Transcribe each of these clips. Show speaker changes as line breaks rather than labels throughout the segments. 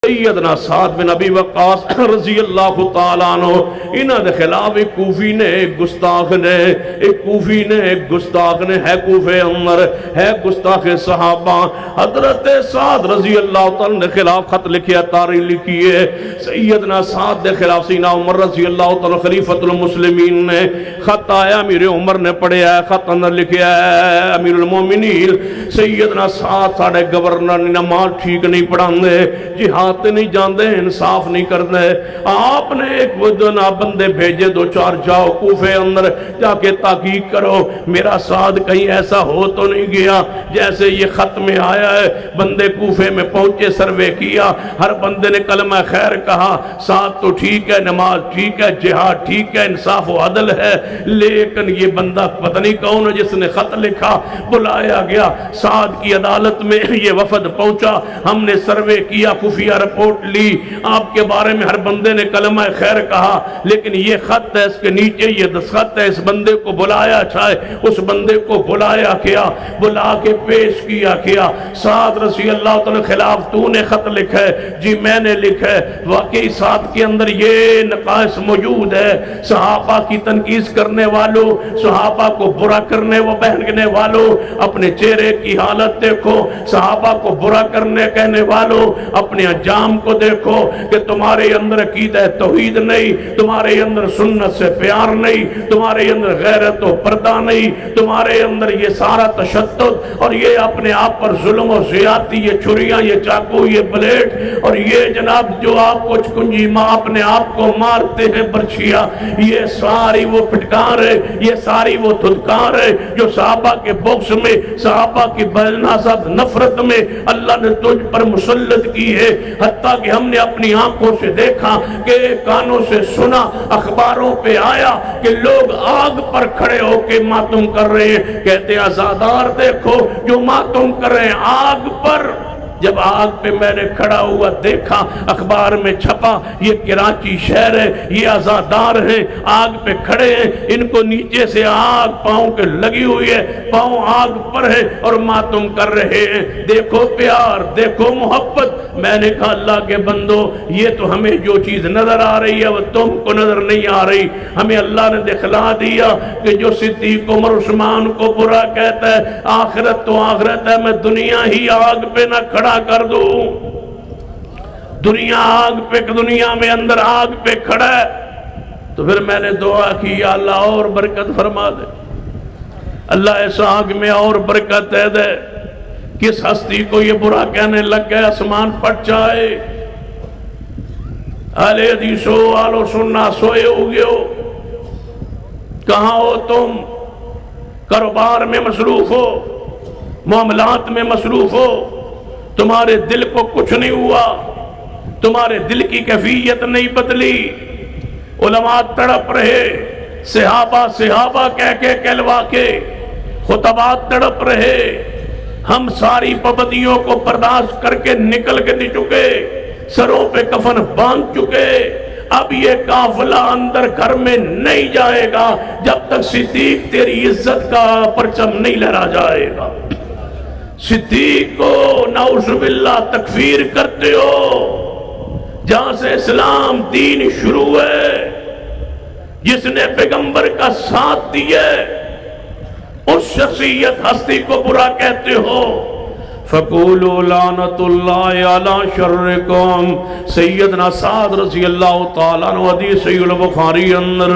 سیدنا سعد بن ابی وقاص رضی اللہ تعالیٰ عنہ انہاں دے خلاف ایک کوفی نے ایک گستاخ نے ہے کوفے عمر ہے گستاخ صحابہ حضرت سعد رضی اللہ تعالیٰ نے خلاف خط لکھیا تاریخ لکھی ہے سیدنا سعد دے خلاف سیدنا عمر رضی اللہ تعالیٰ خلیفۃ المسلمین نے خط آیا امیر عمر نے پڑھیا ہے خط اندر لکھیا ہے امیر المومنین سیدنا سعد ساڑے گورنر نے نماز ٹھیک نہیں پڑھاندے جہاد نہیں جاندے انصاف نہیں کرنے آپ نے ایک ودنا بندے بھیجے دو چار جاؤ کوفے اندر جا کے تحقیق کرو میرا سعد کہیں ایسا ہو تو نہیں گیا جیسے یہ خط میں آیا ہے بندے کوفے میں پہنچے سروے کیا ہر بندے نے کلمہ خیر کہا سعد تو ٹھیک ہے نماز ٹھیک ہے جہاد ٹھیک ہے انصاف و عدل ہے لیکن یہ بندہ پتہ نہیں کون ہے جس نے خط لکھا بلایا گیا سعد کی عدالت میں یہ وفد پہنچا ہم نے سروے کیا خفیہ رپورٹ لی آپ کے بارے میں ہر بندے نے کلمہ خیر کہا لیکن یہ خط ہے اس کے نیچے یہ دستخط ہے اس بندے کو بلایا چاہے اس بندے کو بلایا کیا بلا کے پیش کیا سعد رضی اللہ تعالیٰ خلاف تو نے خط لکھا ہے جی میں نے لکھا ہے واقعی سعد کے اندر یہ نقائص موجود ہے صحابہ کی تنقید کرنے والوں صحابہ کو برا کرنے و بہنگنے والوں اپنے چہرے کی حالت دیکھو صحابہ کو برا کرنے کہنے والوں اپنے انجام کو دیکھو کہ تمہارے اندر عقیدہ توحید نہیں تمہارے اندر سنت سے پیار نہیں تمہارے اندر غیرت و پردہ نہیں تمہارے اندر یہ سارا تشدد اور یہ اپنے آپ پر ظلم و زیادتی یہ چھریاں یہ چاقو یہ بلیڈ اور یہ جناب جو آپ کو چکنجی ماں اپنے آپ کو مارتے ہیں برچھیا یہ ساری وہ پھٹکار ہے یہ ساری وہ دھدکار ہے جو صحابہ کے بغض میں صحابہ کی بلناسب نفرت میں اللہ نے تجھ پر مسلط کی ہے حتیٰ کہ ہم نے اپنی آنکھوں سے دیکھا کہ کانوں سے سنا اخباروں پہ آیا کہ لوگ آگ پر کھڑے ہو کے ماتم کر رہے ہیں کہتے ہیں عزادار دیکھو جو ماتم کر رہے ہیں آگ پر جب آگ پہ میں نے کھڑا ہوا دیکھا اخبار میں چھپا یہ کراچی شہر ہے یہ عزادار ہیں آگ پہ کھڑے ہیں ان کو نیچے سے آگ پاؤں کے لگی ہوئی ہے پاؤں آگ پر ہے اور ماتم کر رہے ہیں دیکھو پیار دیکھو محبت میں نے کہا اللہ کے بندو یہ تو ہمیں جو چیز نظر آ رہی ہے وہ تم کو نظر نہیں آ رہی ہمیں اللہ نے دکھلا دیا کہ جو صدیق عمر عثمان کو برا کہتا ہے آخرت تو آخرت ہے میں دنیا ہی آگ پہ نہ کھڑا کر دوں دنیا آگ پہ دنیا میں اندر آگ پہ کھڑا ہے تو پھر میں نے دعا کی یا اللہ اور برکت فرما دے اللہ ایسا آگ میں اور برکت دے دے کس ہستی کو یہ برا کہنے لگ گئے آسمان پھٹ جائے اہل حدیثو آلو سننا سوئے ہوگے ہو کہاں ہو تم کاروبار میں مصروف ہو معاملات میں مصروف ہو تمہارے دل کو کچھ نہیں ہوا تمہارے دل کی کیفیت نہیں بدلی علماء تڑپ رہے صحابہ کہہ کے کہلوا کے خطبات تڑپ رہے ہم ساری پابندیوں کو برداشت کر کے نکل کے نہیں چکے سروں پہ کفن باندھ چکے اب یہ قافلہ اندر گھر میں نہیں جائے گا جب تک صدیق تیری عزت کا پرچم نہیں لہرا جائے گا صدیق کو نعوذ باللہ تکفیر کرتے ہو جہاں سے اسلام دین شروع ہے جس نے پیغمبر کا ساتھ دیا اس شخصیت ہستی کو برا کہتے ہو فَقُولُوا لَعْنَةُ اللَّهِ عَلَى شَرِّكُمْ سیدنا سعد رضی اللہ تعالیٰ عنہ حدیث صحیح البخاری اندر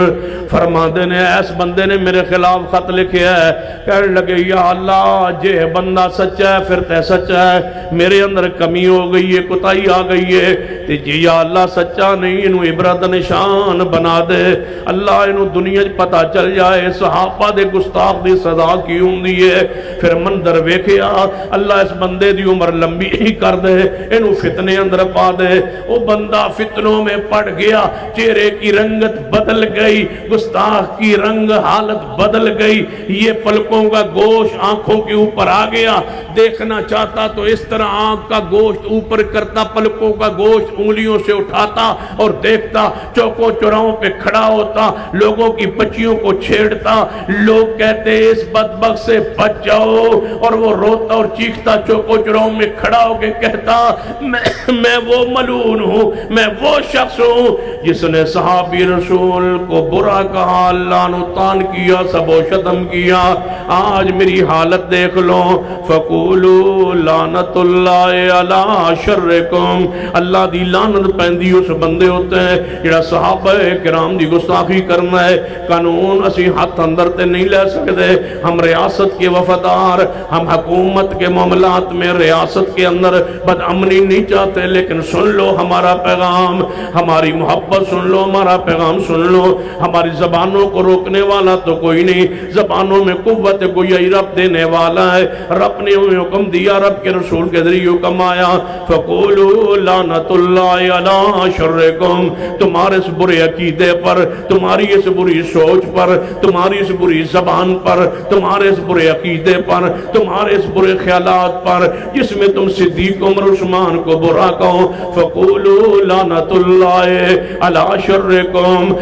فرما دینے ایس بندے نے میرے خلاف خط لکھے ہے کہنے لگے یا اللہ جے بندہ سچا ہے پھر تے سچا ہے میرے اندر کمی ہو گئی ہے کوتاہی آ گئی ہے تے جی یا اللہ سچا نہیں انہوں عبرت نشان بنا دے اللہ انہوں دنیا پتہ چل جائے صحابہ دے گستاخ دی سزا کی ہوندی ہے پھر منظر ویکھیا اللہ اس بندے دی عمر لمبی ہی کر دے انہوں فتنے اندر پا دے وہ بندہ فتنوں میں پڑ گیا چہرے کی رنگت بدل گئی گستاخ کی رنگ حالت بدل گئی یہ پلکوں کا گوشت آنکھوں کے اوپر آ گیا دیکھنا چاہتا تو اس طرح آنکھ کا گوشت اوپر کرتا پلکوں کا گوشت انگلیوں سے اٹھاتا اور دیکھتا چوکوں چوراہوں پہ کھڑا ہوتا لوگوں کی بچیوں کو چھیڑتا لوگ کہتے اس بدبخت سے بچ جاؤ اور وہ روتا اور چیختا بچوں کوچروں میں کھڑا ہو کے کہتا میں وہ ملعون ہوں، میں وہ شخص ہوں جس نے صحابی رسول کو برا کہا، لعن و طعن کیا، سب و شتم کیا۔ آج میری حالت دیکھ لو، فقولوا لعنت اللہ علی شرکم، اللہ دی لعنت پیندی اس بندے ہوتے ہیں جڑا صحابہ کرام دی گستاخی کرنا ہے۔ قانون اسی ہاتھ اندر تے نہیں لے سکتے، ہم ریاست کے وفادار، ہم حکومت کے معاملات میں ریاست کے اندر بدامنی نہیں چاہتے، لیکن سن لو ہمارا پیغام، ہماری محبت سن لو، ہمارا پیغام سن لو۔ ہماری زبانوں کو روکنے والا تو کوئی نہیں، زبانوں میں قوت گویائی رب دینے والا ہے۔ رب نے ہمیں حکم دیا، رب کے رسول کے ذریعے حکم آیا، فقولوا لعنت اللہ علی شرکم، تمہارے اس برے عقیدے پر، تمہاری اس بری سوچ پر، تمہاری اس بری زبان پر، تمہارے اس برے عقیدے پر، تمہارے اس برے خیالات پر جس میں تم صدیق عمر عثمان کو برا کہو، فقولوا لعنت اللہ علی شرکم۔